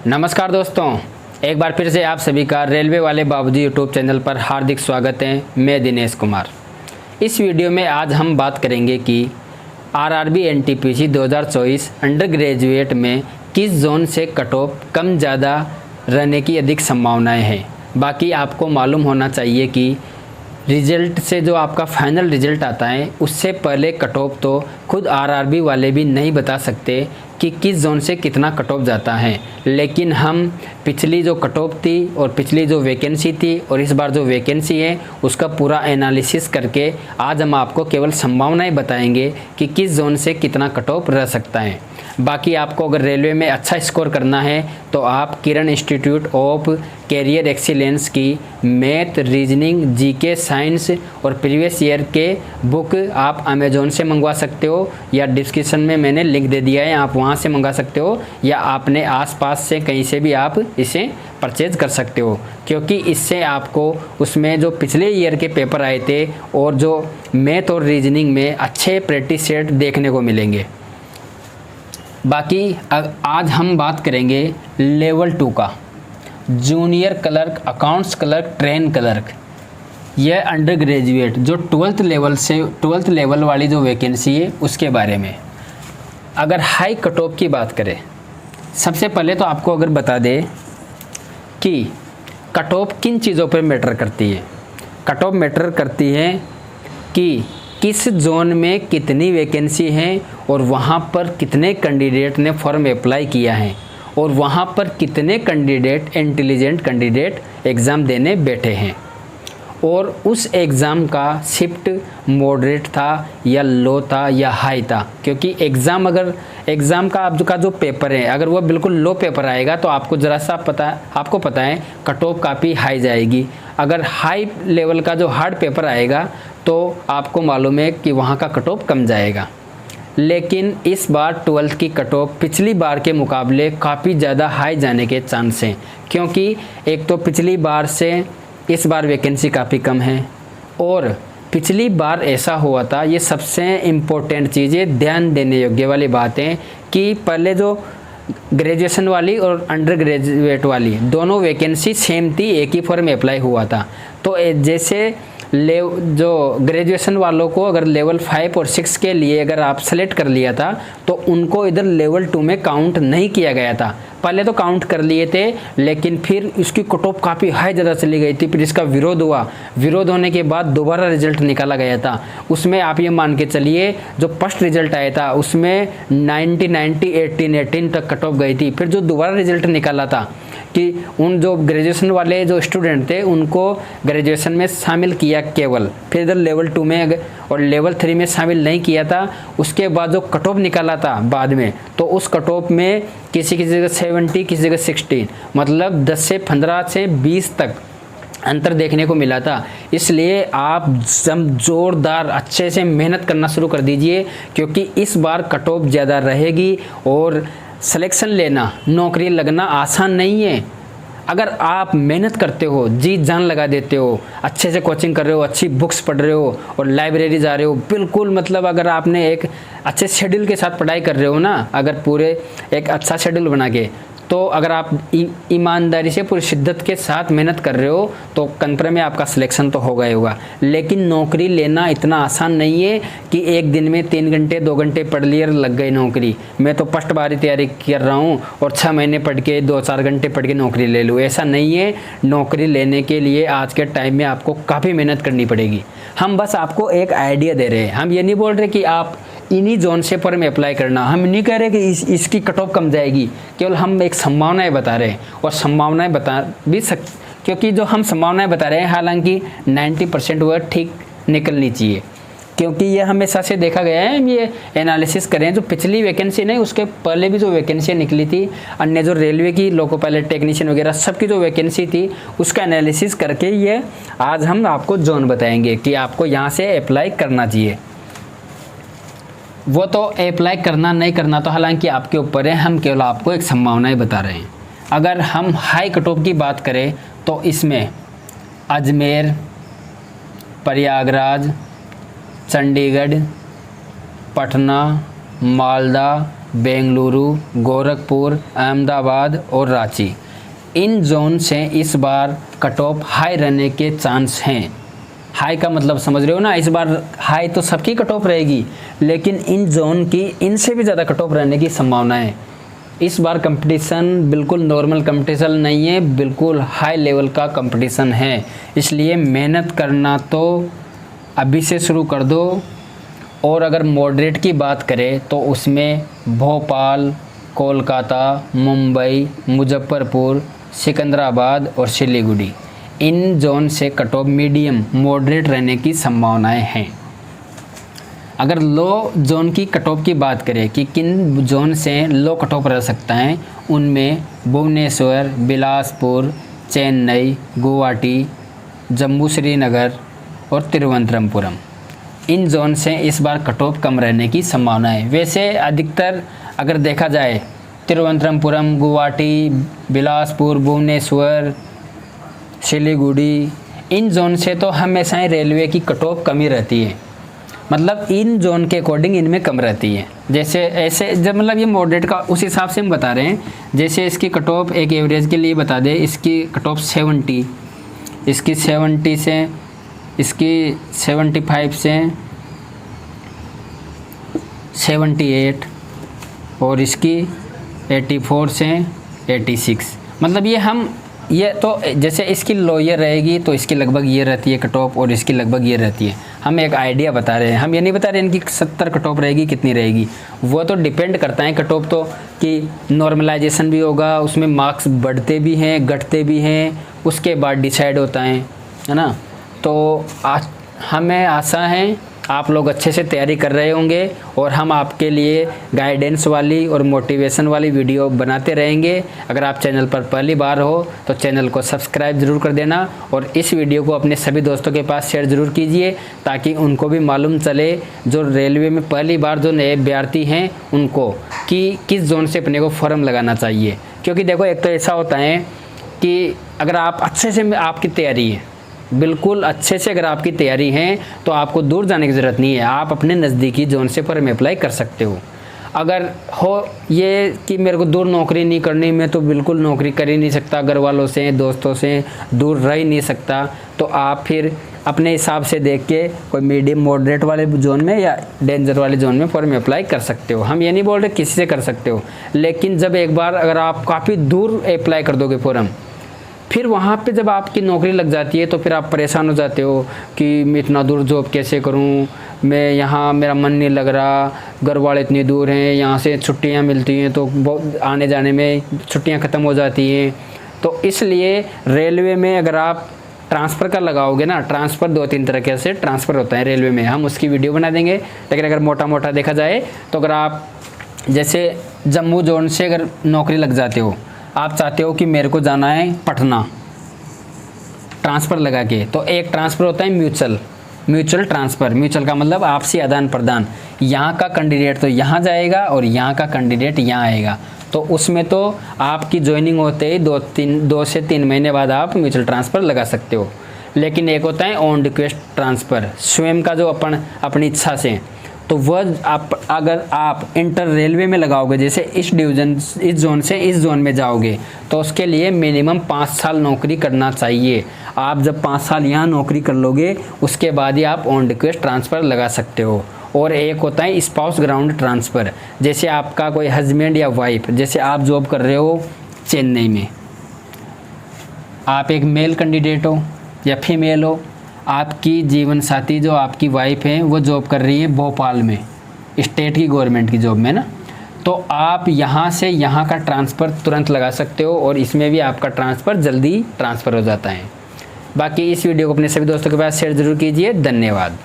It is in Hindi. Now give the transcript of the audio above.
नमस्कार दोस्तों, एक बार फिर से आप सभी का रेलवे वाले बाबूजी यूट्यूब चैनल पर हार्दिक स्वागत है। मैं दिनेश कुमार। इस वीडियो में आज हम बात करेंगे कि आरआरबी एनटीपीसी 2024 अंडर ग्रेजुएट में किस जोन से कट ऑफ कम ज़्यादा रहने की अधिक संभावनाएं हैं। बाकी आपको मालूम होना चाहिए कि रिज़ल्ट से जो आपका फाइनल रिज़ल्ट आता है उससे पहले कट ऑफ तो खुद आरआरबी वाले भी नहीं बता सकते कि किस जोन से कितना कट ऑफ जाता है। लेकिन हम पिछली जो कट ऑफ थी और पिछली जो वैकेंसी थी और इस बार जो वैकेंसी है उसका पूरा एनालिसिस करके आज हम आपको केवल संभावनाएं बताएंगे कि किस जोन से कितना कट ऑफ रह सकता है। बाकी आपको अगर रेलवे में अच्छा स्कोर करना है तो आप किरण इंस्टीट्यूट ऑफ कैरियर एक्सीलेंस की मैथ, रीजनिंग, जीके, साइंस और प्रीवियस ईयर के बुक आप अमेज़ॉन से मंगवा सकते हो या डिस्क्रिप्शन में मैंने लिंक दे दिया है, आप वहां से मंगा सकते हो या आपने आसपास से कहीं से भी आप इसे परचेज कर सकते हो, क्योंकि इससे आपको उसमें जो पिछले ईयर के पेपर आए थे और जो मैथ और रीजनिंग में अच्छे प्रैक्टिस सेट देखने को मिलेंगे। बाकी आज हम बात करेंगे लेवल 2 का, junior clerk, accounts clerk, train clerk. यह अंडर ग्रेजुएट जो 12th लेवल वाली जो वैकेंसी है उसके बारे में। अगर हाई कट ऑफ की बात करें, सबसे पहले तो आपको अगर बता दें कि कट ऑफ किन चीज़ों पर मैटर करती है। कट ऑफ मैटर करती है कि किस जोन में कितनी वैकेंसी है और वहाँ पर कितने कैंडिडेट ने फॉर्म अप्लाई किया है और वहाँ पर कितने कैंडिडेट इंटेलिजेंट कैंडिडेट एग्ज़ाम देने बैठे हैं और उस एग्ज़ाम का शिफ्ट मॉडरेट था या लो था या हाई था। क्योंकि एग्ज़ाम का आपका जो पेपर है अगर वो बिल्कुल लो पेपर आएगा तो आपको ज़रा सा आपको पता है कट ऑफ काफ़ी हाई जाएगी। अगर हाई लेवल का जो हार्ड पेपर आएगा तो आपको मालूम है कि वहाँ का कट ऑफ कम जाएगा। लेकिन इस बार 12th की कट ऑफ पिछली बार के मुकाबले काफ़ी ज़्यादा हाई जाने के चांस हैं, क्योंकि एक तो पिछली बार से इस बार वैकेंसी काफ़ी कम है और पिछली बार ऐसा हुआ था। ये सबसे इम्पोर्टेंट चीज़ें ध्यान देने योग्य वाली बात है कि पहले जो ग्रेजुएशन वाली और अंडर ग्रेजुएट वाली दोनों वैकेंसी सेम थी, एक ही फॉर्म अप्लाई हुआ था। तो जैसे जो ग्रेजुएशन वालों को अगर लेवल 5 और 6 के लिए अगर आप सेलेक्ट कर लिया था तो उनको इधर लेवल 2 में काउंट नहीं किया गया था। पहले तो काउंट कर लिए थे लेकिन फिर इसकी कट ऑफ काफ़ी हाई ज़्यादा चली गई थी। फिर इसका विरोध हुआ, विरोध होने के बाद दोबारा रिजल्ट निकाला गया था। उसमें आप ये मान के चलिए जो फर्स्ट रिजल्ट आया था उसमें 90 18 तक कट ऑफ गई थी। फिर जो दोबारा रिजल्ट निकाला था कि उन जो ग्रेजुएशन वाले जो स्टूडेंट थे उनको ग्रेजुएशन में शामिल किया केवल, फिर इधर लेवल 2 में और लेवल 3 में शामिल नहीं किया था। उसके बाद जो कट ऑफ निकाला था बाद में तो उस कट ऑफ में किसी जगह 70, किसी जगह 16, मतलब 10 से 15 से 20 तक अंतर देखने को मिला था। इसलिए आप जोरदार अच्छे से मेहनत करना शुरू कर दीजिए, क्योंकि इस बार कट ऑफ ज़्यादा रहेगी और सिलेक्शन लेना, नौकरी लगना आसान नहीं है। अगर आप मेहनत करते हो, जी जान लगा देते हो, अच्छे से कोचिंग कर रहे हो, अच्छी बुक्स पढ़ रहे हो और लाइब्रेरी जा रहे हो, बिल्कुल मतलब अगर आपने एक अच्छे शेड्यूल के साथ पढ़ाई कर रहे हो ना, अगर पूरे एक अच्छा शेड्यूल बना के, तो अगर आप ईमानदारी से पूरी शिद्दत के साथ मेहनत कर रहे हो तो कन्फर्म में आपका सिलेक्शन तो होगा ही होगा। लेकिन नौकरी लेना इतना आसान नहीं है कि एक दिन में 3 घंटे 2 घंटे पढ़ लिए लग गई नौकरी। मैं तो फर्स्ट बार ही तैयारी कर रहा हूँ और 6 महीने पढ़ के 2-4 घंटे पढ़ के नौकरी ले लूँ, ऐसा नहीं है। नौकरी लेने के लिए आज के टाइम में आपको काफ़ी मेहनत करनी पड़ेगी। हम बस आपको एक आइडिया दे रहे हैं, हम ये नहीं बोल रहे कि आप इन्हीं जोन से फॉर्म अप्लाई करना, हम नहीं कह रहे कि इसकी कट ऑफ कम जाएगी, केवल हम एक संभावनाएं बता रहे हैं और संभावनाएं बता भी क्योंकि जो हम संभावनाएं बता रहे हैं हालांकि 90% वह ठीक निकलनी चाहिए, क्योंकि ये हमेशा से देखा गया है। हम ये एनालिसिस करें जो पिछली वैकेंसी नहीं उसके पहले भी जो वैकेंसी निकली थी, अन्य जो रेलवे की लोको पायलट टेक्नीशियन वगैरह सबकी जो वैकेंसी थी उसका एनालिसिस करके ये आज हम आपको जोन बताएंगे कि आपको यहाँ से अप्लाई करना चाहिए। वो तो अप्लाई करना नहीं करना तो हालांकि आपके ऊपर है, हम केवल आपको एक संभावनाएं बता रहे हैं। अगर हम हाई कट ऑफ की बात करें तो इसमें अजमेर, प्रयागराज, चंडीगढ़, पटना, मालदा, बेंगलुरु, गोरखपुर, अहमदाबाद और रांची। इन जोन से इस बार कट ऑफ हाई रहने के चांस हैं। हाई का मतलब समझ रहे हो ना, इस बार हाई तो सबकी कट ऑफ रहेगी, लेकिन इन जोन की इनसे भी ज़्यादा कट ऑफ रहने की संभावना है। इस बार कंपटीशन बिल्कुल नॉर्मल कंपटीशन नहीं है, बिल्कुल हाई लेवल का कंपटीशन है। इसलिए मेहनत करना तो अभी से शुरू कर दो। और अगर मॉडरेट की बात करें तो उसमें भोपाल, कोलकाता, मुंबई, मुजफ्फरपुर, सिकंदराबाद और सिलीगुड़ी, इन जोन से कट ऑफ मीडियम मॉडरेट रहने की संभावनाएं हैं। अगर लो जोन की कट ऑफ की बात करें कि किन जोन से लो कट ऑफ रह सकता है, उनमें भुवनेश्वर, बिलासपुर, चेन्नई, गुवाहाटी, जम्मू श्रीनगर और तिरुवनंतपुरम, इन जोन से इस बार कट ऑफ कम रहने की संभावना है। वैसे अधिकतर अगर देखा जाए तिरुवनंतपुरम, गुवाहाटी, बिलासपुर, भुवनेश्वर, सिलीगुड़ी, इन जोन से तो हमेशा ही रेलवे की कट ऑफ कम ही रहती है। मतलब इन जोन के अकॉर्डिंग इनमें कम रहती है। जैसे ऐसे जब मतलब ये मॉडरेट का उस हिसाब से हम बता रहे हैं। जैसे इसकी कट ऑफ एक एवरेज के लिए बता दें, इसकी कट ऑफ 70, इसकी 70 से, इसकी 75 से 78 और इसकी 84 से 86। मतलब ये तो जैसे इसकी लोअर रहेगी तो इसकी लगभग ये रहती है कट ऑफ और इसकी लगभग ये रहती है। हम एक आइडिया बता रहे हैं, हम ये नहीं बता रहे इनकी 70 कट ऑफ रहेगी कितनी रहेगी। वो तो डिपेंड करता है कट ऑफ तो कि नॉर्मलाइजेशन भी होगा, उसमें मार्क्स बढ़ते भी हैं घटते भी हैं, उसके बाद डिसाइड होता है ना। तो आज हमें आशा है आप लोग अच्छे से तैयारी कर रहे होंगे और हम आपके लिए गाइडेंस वाली और मोटिवेशन वाली वीडियो बनाते रहेंगे। अगर आप चैनल पर पहली बार हो तो चैनल को सब्सक्राइब ज़रूर कर देना और इस वीडियो को अपने सभी दोस्तों के पास शेयर ज़रूर कीजिए, ताकि उनको भी मालूम चले जो रेलवे में पहली बार जो नए अभ्यर्थी हैं उनको कि किस जोन से अपने को फॉर्म लगाना चाहिए। क्योंकि देखो एक तो ऐसा होता है कि अगर आप अच्छे से आपकी तैयारी है, बिल्कुल अच्छे से अगर आपकी तैयारी है तो आपको दूर जाने की ज़रूरत नहीं है, आप अपने नज़दीकी जोन से फॉर्म अप्लाई कर सकते हो। अगर हो ये कि मेरे को दूर नौकरी नहीं करनी, मैं तो बिल्कुल नौकरी कर ही नहीं सकता, घर वालों से दोस्तों से दूर रह ही नहीं सकता, तो आप फिर अपने हिसाब से देख के कोई मीडियम मॉडरेट वाले जोन में या डेंजर वाले जोन में फॉर्म अप्लाई कर सकते हो। हम ये नहीं बोल रहे किसी से कर सकते हो, लेकिन जब एक बार अगर आप काफ़ी दूर अप्लाई कर दोगे फॉर्म, फिर वहाँ पे जब आपकी नौकरी लग जाती है तो फिर आप परेशान हो जाते हो कि मैं इतना दूर जॉब कैसे करूँ, मैं यहाँ मेरा मन नहीं लग रहा, घर वाले इतनी दूर हैं, यहाँ से छुट्टियाँ मिलती हैं तो बहुत आने जाने में छुट्टियाँ ख़त्म हो जाती हैं। तो इसलिए रेलवे में अगर आप ट्रांसफ़र का लगाओगे ना, ट्रांसफ़र 2-3 तरीके से ट्रांसफ़र होता है रेलवे में, हम उसकी वीडियो बना देंगे। लेकिन अगर मोटा मोटा देखा जाए तो अगर आप जैसे जम्मू जोन से अगर नौकरी लग जाते हो, आप चाहते हो कि मेरे को जाना है पटना ट्रांसफ़र लगा के, तो एक ट्रांसफ़र होता है म्यूचुअल ट्रांसफ़र। म्यूचुअल का मतलब आपसी आदान प्रदान, यहाँ का कैंडिडेट तो यहाँ जाएगा और यहाँ का कैंडिडेट यहाँ आएगा, तो उसमें तो आपकी ज्वाइनिंग होते ही 2 से 3 महीने बाद आप म्यूचुअल ट्रांसफ़र लगा सकते हो। लेकिन एक होता है ऑन रिक्वेस्ट ट्रांसफ़र, स्वयं का जो अपनी इच्छा से, तो वह अगर आप इंटर रेलवे में लगाओगे, जैसे इस जोन से इस जोन में जाओगे, तो उसके लिए मिनिमम 5 साल नौकरी करना चाहिए। आप जब 5 साल यहाँ नौकरी कर लोगे उसके बाद ही आप ऑन रिक्वेस्ट ट्रांसफ़र लगा सकते हो। और एक होता है स्पाउस ग्राउंड ट्रांसफ़र, जैसे आपका कोई हस्बैंड या वाइफ, जैसे आप जॉब कर रहे हो चेन्नई में, आप एक मेल कैंडिडेट हो या फीमेल हो, आपकी जीवन साथी जो आपकी वाइफ है वो जॉब कर रही है भोपाल में, स्टेट की गवर्नमेंट की जॉब में ना, तो आप यहाँ से यहाँ का ट्रांसफ़र तुरंत लगा सकते हो और इसमें भी आपका ट्रांसफ़र जल्दी ट्रांसफ़र हो जाता है। बाकी इस वीडियो को अपने सभी दोस्तों के पास शेयर ज़रूर कीजिए। धन्यवाद।